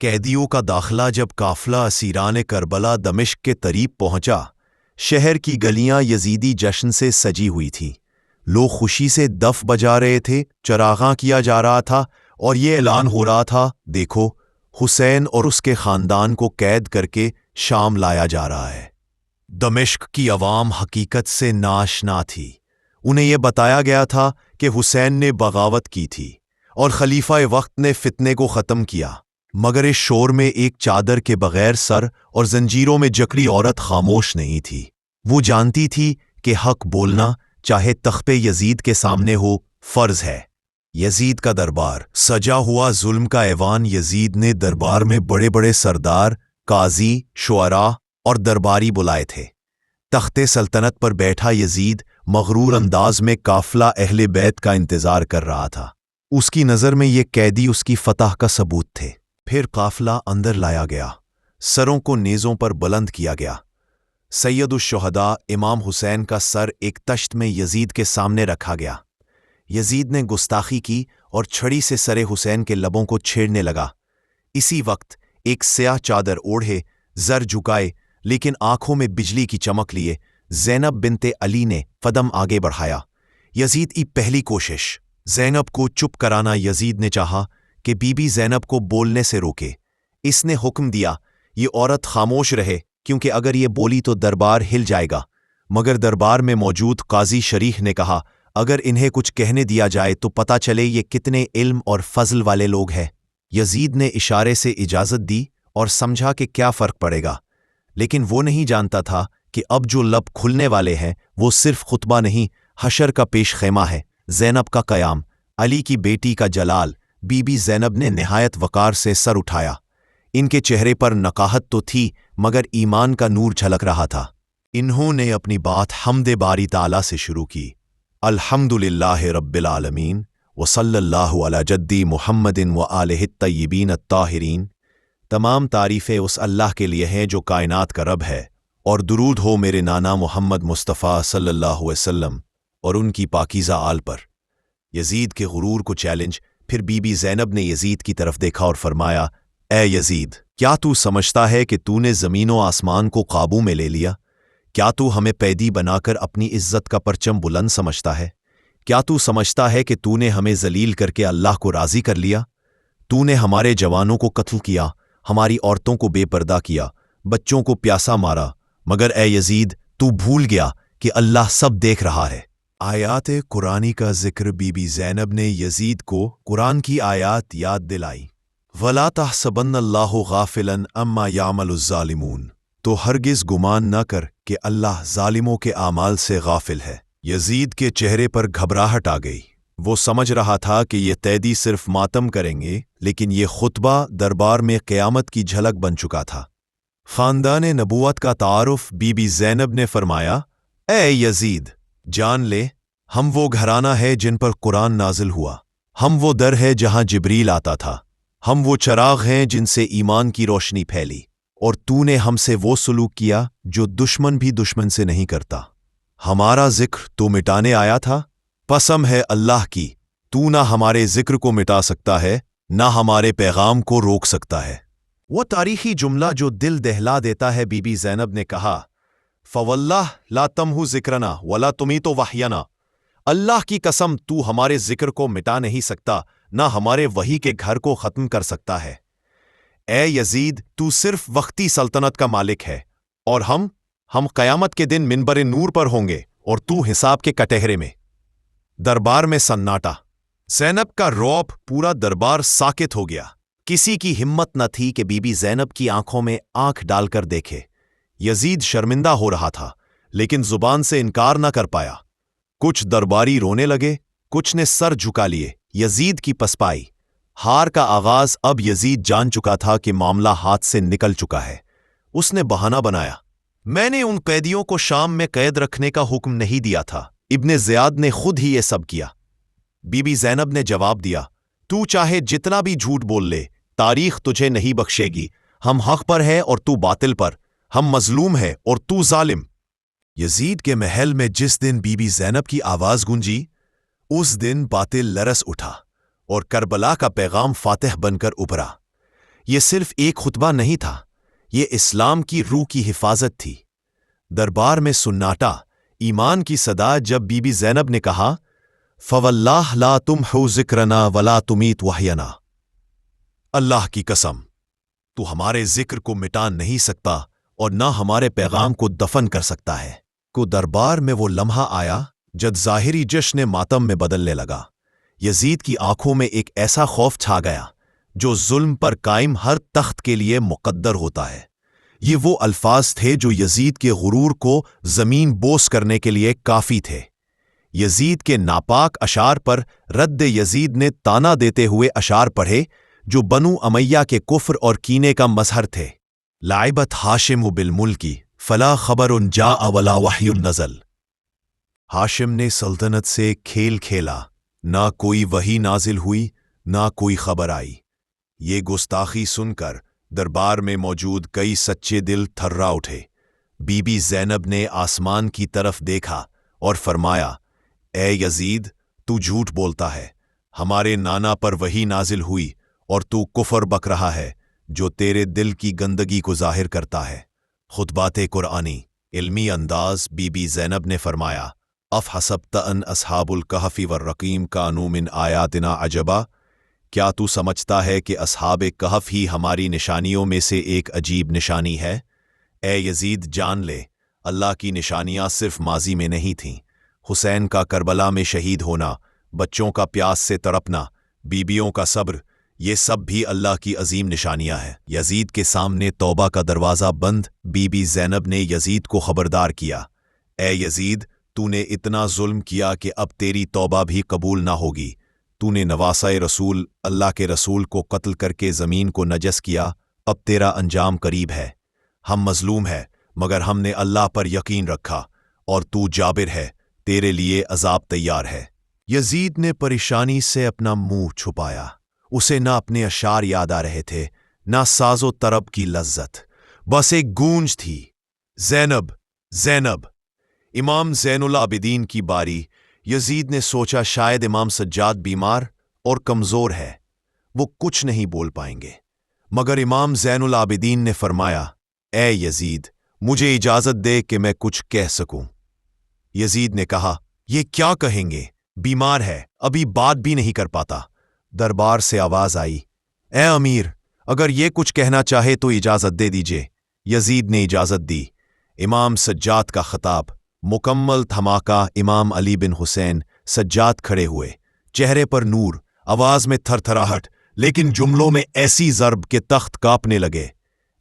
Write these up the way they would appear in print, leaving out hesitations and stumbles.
قیدیوں کا داخلہ جب قافلہ اسیران کربلا دمشق کے قریب پہنچا، شہر کی گلیاں یزیدی جشن سے سجی ہوئی تھیں۔ لوگ خوشی سے دف بجا رہے تھے، چراغاں کیا جا رہا تھا اور یہ اعلان ہو رہا تھا، دیکھو حسین اور اس کے خاندان کو قید کر کے شام لایا جا رہا ہے۔ دمشق کی عوام حقیقت سے ناآشنا تھی۔ انہیں یہ بتایا گیا تھا کہ حسین نے بغاوت کی تھی اور خلیفہ وقت نے فتنے کو ختم کیا، مگر اس شور میں ایک چادر کے بغیر سر اور زنجیروں میں جکڑی عورت خاموش نہیں تھی۔ وہ جانتی تھی کہ حق بولنا چاہے تخت یزید کے سامنے ہو فرض ہے۔ یزید کا دربار سجا ہوا ظلم کا ایوان۔ یزید نے دربار میں بڑے بڑے سردار، قاضی، شعراء اور درباری بلائے تھے۔ تخت سلطنت پر بیٹھا یزید مغرور انداز میں قافلہ اہل بیت کا انتظار کر رہا تھا۔ اس کی نظر میں یہ قیدی اس کی فتح کا ثبوت تھے۔ پھر قافلہ اندر لایا گیا، سروں کو نیزوں پر بلند کیا گیا۔ سید الشہداء امام حسین کا سر ایک تشت میں یزید کے سامنے رکھا گیا۔ یزید نے گستاخی کی اور چھڑی سے سر حسین کے لبوں کو چھیڑنے لگا۔ اسی وقت ایک سیاہ چادر اوڑھے، زر جھکائے لیکن آنکھوں میں بجلی کی چمک لیے زینب بنت علی نے قدم آگے بڑھایا۔ یزید کی پہلی کوشش زینب کو چپ کرانا۔ یزید نے چاہا کہ بی بی زینب کو بولنے سے روکے۔ اس نے حکم دیا، یہ عورت خاموش رہے کیونکہ اگر یہ بولی تو دربار ہل جائے گا۔ مگر دربار میں موجود قاضی شریح نے کہا، اگر انہیں کچھ کہنے دیا جائے تو پتہ چلے یہ کتنے علم اور فضل والے لوگ ہیں۔ یزید نے اشارے سے اجازت دی اور سمجھا کہ کیا فرق پڑے گا، لیکن وہ نہیں جانتا تھا کہ اب جو لب کھلنے والے ہیں وہ صرف خطبہ نہیں، حشر کا پیش خیمہ ہے۔ زینب کا قیام، علی کی بیٹی کا جلال۔ بی بی زینب نے نہایت وقار سے سر اٹھایا۔ ان کے چہرے پر نقاہت تو تھی مگر ایمان کا نور جھلک رہا تھا۔ انہوں نے اپنی بات حمد باری تعالیٰ سے شروع کی، الحمدللہ رب العالمین وصلی اللہ علی جدی محمد وآلہ الطیبین الطاہرین۔ تمام تعریفیں اس اللہ کے لیے ہیں جو کائنات کا رب ہے، اور درود ہو میرے نانا محمد مصطفیٰ صلی اللہ علیہ وسلم اور ان کی پاکیزہ آل پر۔ یزید کے غرور کو چیلنج۔ پھر بی بی زینب نے یزید کی طرف دیکھا اور فرمایا، اے یزید، کیا تو سمجھتا ہے کہ تو نے زمین و آسمان کو قابو میں لے لیا؟ کیا تو ہمیں قیدی بنا کر اپنی عزت کا پرچم بلند سمجھتا ہے؟ کیا تو سمجھتا ہے کہ تو نے ہمیں ذلیل کر کے اللہ کو راضی کر لیا؟ تو نے ہمارے جوانوں کو قتل کیا، ہماری عورتوں کو بے پردہ کیا، بچوں کو پیاسا مارا، مگر اے یزید تو بھول گیا کہ اللہ سب دیکھ رہا ہے۔ آیات قرآنی کا ذکر۔ بی بی زینب نے یزید کو قرآن کی آیات یاد دلائی، وَلَا تَحْسَبَنَّ اللَّهُ غَافِلًا عَمَّا يَعْمَلُ الظَّالِمُونَ، تو ہرگز گمان نہ کر کہ اللہ ظالموں کے اعمال سے غافل ہے۔ یزید کے چہرے پر گھبراہٹ آ گئی۔ وہ سمجھ رہا تھا کہ یہ قیدی صرف ماتم کریں گے، لیکن یہ خطبہ دربار میں قیامت کی جھلک بن چکا تھا۔ خاندان نبوت کا تعارف۔ بی بی زینب نے فرمایا، اے یزید، جان لے، ہم وہ گھرانہ ہے جن پر قرآن نازل ہوا، ہم وہ در ہے جہاں جبریل آتا تھا، ہم وہ چراغ ہیں جن سے ایمان کی روشنی پھیلی، اور تو نے ہم سے وہ سلوک کیا جو دشمن بھی دشمن سے نہیں کرتا۔ ہمارا ذکر تو مٹانے آیا تھا؟ قسم ہے اللہ کی، تو نہ ہمارے ذکر کو مٹا سکتا ہے نہ ہمارے پیغام کو روک سکتا ہے۔ وہ تاریخی جملہ جو دل دہلا دیتا ہے۔ بی بی زینب نے کہا، فواللہ لا تمحو ذکرنا ولا تمیت وحینا، اللہ کی قسم تو ہمارے ذکر کو مٹا نہیں سکتا نہ ہمارے وحی کے گھر کو ختم کر سکتا ہے۔ اے یزید، تو صرف وقتی سلطنت کا مالک ہے، اور ہم قیامت کے دن منبر نور پر ہوں گے اور تو حساب کے کٹہرے میں۔ دربار میں سناٹا۔ زینب کا رعب۔ پورا دربار ساکت ہو گیا۔ کسی کی ہمت نہ تھی کہ بی بی زینب کی آنکھوں میں آنکھ ڈال کر دیکھے۔ یزید شرمندہ ہو رہا تھا لیکن زبان سے انکار نہ کر پایا۔ کچھ درباری رونے لگے، کچھ نے سر جھکا لیے۔ یزید کی پسپائی۔ ہار کا آغاز۔ اب یزید جان چکا تھا کہ معاملہ ہاتھ سے نکل چکا ہے۔ اس نے بہانہ بنایا، میں نے ان قیدیوں کو شام میں قید رکھنے کا حکم نہیں دیا تھا، ابن زیاد نے خود ہی یہ سب کیا۔ بی بی زینب نے جواب دیا، تو چاہے جتنا بھی جھوٹ بول لے، تاریخ تجھے نہیں بخشے گی۔ ہم حق پر ہے اور تو باطل پر، ہم مظلوم ہے اور تو ظالم۔ یزید کے محل میں جس دن بی بی زینب کی آواز گونجی، اس دن باطل لرز اٹھا اور کربلا کا پیغام فاتح بن کر ابھرا۔ یہ صرف ایک خطبہ نہیں تھا، یہ اسلام کی روح کی حفاظت تھی۔ دربار میں سناٹا، ایمان کی صدا جب بی بی زینب نے کہا، فواللہ لا تمحو ذکرنا ولا تمیت وحینا، اللہ کی قسم، تو ہمارے ذکر کو مٹا نہیں سکتا اور نہ ہمارے پیغام کو دفن کر سکتا ہے۔ کو دربار میں وہ لمحہ آیا جب ظاہری جشن ماتم میں بدلنے لگا۔ یزید کی آنکھوں میں ایک ایسا خوف چھا گیا جو ظلم پر قائم ہر تخت کے لیے مقدر ہوتا ہے۔ یہ وہ الفاظ تھے جو یزید کے غرور کو زمین بوس کرنے کے لیے کافی تھے۔ یزید کے ناپاک اشعار پر رد یزید نے تانا دیتے ہوئے اشعار پڑھے جو بنو امیہ کے کفر اور کینے کا مظہر تھے۔ لعبت ہاشم بالملکی فلا خبر جاء ولا وحی نزل، ہاشم نے سلطنت سے کھیل کھیلا، نہ کوئی وحی نازل ہوئی نہ کوئی خبر آئی۔ یہ گستاخی سن کر دربار میں موجود کئی سچے دل تھرا اٹھے۔ بی بی زینب نے آسمان کی طرف دیکھا اور فرمایا، اے یزید، تو جھوٹ بولتا ہے، ہمارے نانا پر وحی نازل ہوئی اور تو کفر بک رہا ہے جو تیرے دل کی گندگی کو ظاہر کرتا ہے۔ خطبات قرآنی علمی انداز۔ بی بی زینب نے فرمایا، افحسبت ان اصحاب الکہف والرقیم کانوا من آیاتنا عجبا، کیا تو سمجھتا ہے کہ اصحاب کہف ہی ہماری نشانیوں میں سے ایک عجیب نشانی ہے؟ اے یزید، جان لے، اللہ کی نشانیاں صرف ماضی میں نہیں تھیں۔ حسین کا کربلا میں شہید ہونا، بچوں کا پیاس سے تڑپنا، بیویوں کا صبر، یہ سب بھی اللہ کی عظیم نشانیاں ہیں۔ یزید کے سامنے توبہ کا دروازہ بند۔ بی بی زینب نے یزید کو خبردار کیا، اے یزید، تو نے اتنا ظلم کیا کہ اب تیری توبہ بھی قبول نہ ہوگی۔ تو نے نواسۂ رسول، اللہ کے رسول کو قتل کر کے زمین کو نجس کیا، اب تیرا انجام قریب ہے۔ ہم مظلوم ہیں مگر ہم نے اللہ پر یقین رکھا، اور تو جابر ہے، تیرے لیے عذاب تیار ہے۔ یزید نے پریشانی سے اپنا منہ چھپایا۔ اسے نہ اپنے اشعار یاد آ رہے تھے نہ ساز و طرب کی لذت، بس ایک گونج تھی، زینب، زینب۔ امام زین العابدین کی باری۔ یزید نے سوچا شاید امام سجاد بیمار اور کمزور ہے، وہ کچھ نہیں بول پائیں گے، مگر امام زین العابدین نے فرمایا، اے یزید، مجھے اجازت دے کہ میں کچھ کہہ سکوں۔ یزید نے کہا، یہ کیا کہیں گے؟ بیمار ہے، ابھی بات بھی نہیں کر پاتا۔ دربار سے آواز آئی، اے امیر، اگر یہ کچھ کہنا چاہے تو اجازت دے دیجئے۔ یزید نے اجازت دی۔ امام سجاد کا خطاب۔ مکمل دھماکہ۔ امام علی بن حسین سجاد کھڑے ہوئے، چہرے پر نور، آواز میں تھر تھراہٹ، لیکن جملوں میں ایسی ضرب کہ تخت کانپنے لگے۔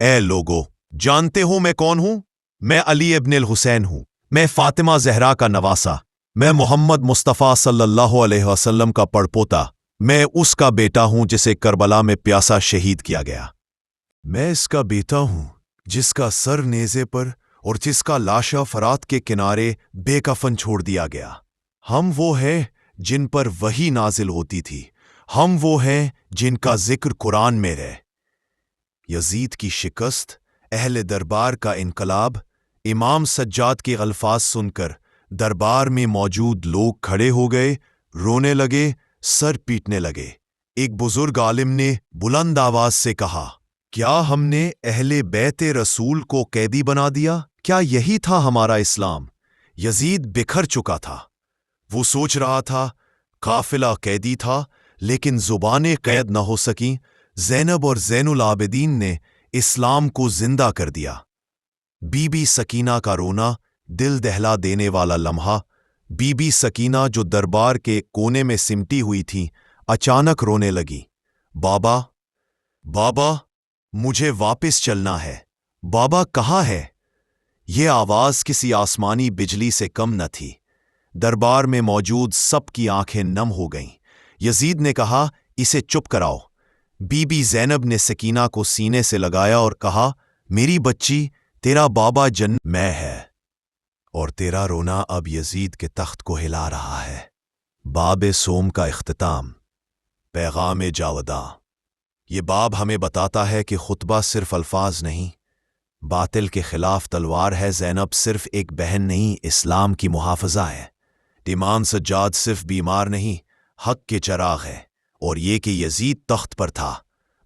اے لوگو، جانتے ہو میں کون ہوں؟ میں علی ابن الحسین ہوں، میں فاطمہ زہرا کا نواسا، میں محمد مصطفیٰ صلی اللہ علیہ وسلم کا پڑپوتا، میں اس کا بیٹا ہوں جسے کربلا میں پیاسا شہید کیا گیا۔ میں اس کا بیٹا ہوں جس کا سر نیزے پر اور جس کا لاشا فرات کے کنارے بے کفن چھوڑ دیا گیا۔ ہم وہ ہیں جن پر وحی نازل ہوتی تھی، ہم وہ ہیں جن کا ذکر قرآن میں ہے۔ یزید کی شکست، اہل دربار کا انقلاب۔ امام سجاد کے الفاظ سن کر دربار میں موجود لوگ کھڑے ہو گئے، رونے لگے، سر پیٹنے لگے۔ ایک بزرگ عالم نے بلند آواز سے کہا، کیا ہم نے اہل بیت رسول کو قیدی بنا دیا؟ کیا یہی تھا ہمارا اسلام؟ یزید بکھر چکا تھا۔ وہ سوچ رہا تھا، قافلہ قیدی تھا لیکن زبانیں قید نہ ہو سکیں۔ زینب اور زین العابدین نے اسلام کو زندہ کر دیا۔ بی بی سکینہ کا رونا، دل دہلا دینے والا لمحہ۔ بی بی سکینہ جو دربار کے کونے میں سمٹی ہوئی تھی، اچانک رونے لگی، بابا، بابا، مجھے واپس چلنا ہے، بابا کہاں ہے؟ یہ آواز کسی آسمانی بجلی سے کم نہ تھی۔ دربار میں موجود سب کی آنکھیں نم ہو گئیں۔ یزید نے کہا، اسے چپ کراؤ۔ بی بی زینب نے سکینہ کو سینے سے لگایا اور کہا، میری بچی، تیرا بابا جنت میں ہے، اور تیرا رونا اب یزید کے تخت کو ہلا رہا ہے۔ باب سوم کا اختتام۔ پیغام جاوداں۔ یہ باب ہمیں بتاتا ہے کہ خطبہ صرف الفاظ نہیں، باطل کے خلاف تلوار ہے۔ زینب صرف ایک بہن نہیں، اسلام کی محافظہ ہے۔ امام سجاد صرف بیمار نہیں، حق کے چراغ ہے۔ اور یہ کہ یزید تخت پر تھا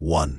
1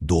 2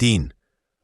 3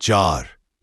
4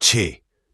6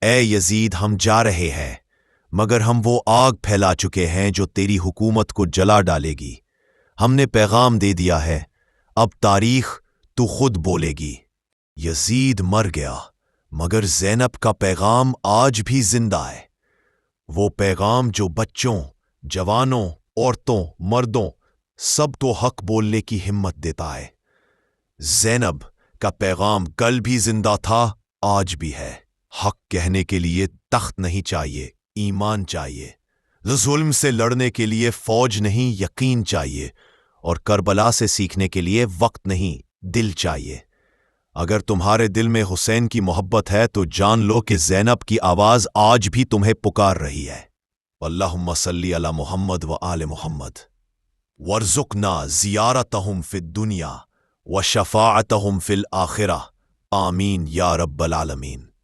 اے یزید ہم جا رہے ہیں مگر ہم وہ آگ پھیلا چکے ہیں جو تیری حکومت کو جلا ڈالے گی۔ ہم نے پیغام دے دیا ہے، اب تاریخ تو خود بولے گی۔ یزید مر گیا مگر زینب کا پیغام آج بھی زندہ ہے، وہ پیغام جو بچوں، جوانوں، عورتوں، مردوں سب کو حق بولنے کی ہمت دیتا ہے۔ زینب کا پیغام کل بھی زندہ تھا، آج بھی ہے۔ حق کہنے کے لیے تخت نہیں چاہیے، ایمان چاہیے۔ ظلم سے لڑنے کے لیے فوج نہیں، یقین چاہیے۔ اور کربلا سے سیکھنے کے لیے وقت نہیں، دل چاہیے۔ اگر تمہارے دل میں حسین کی محبت ہے تو جان لو کہ زینب کی آواز آج بھی تمہیں پکار رہی ہے۔ اللہم صلی علی محمد و آل محمد وارزقنا زیارتہم فی الدنیا وشفاعتہم فی الآخرہ، آمین یا رب العالمین۔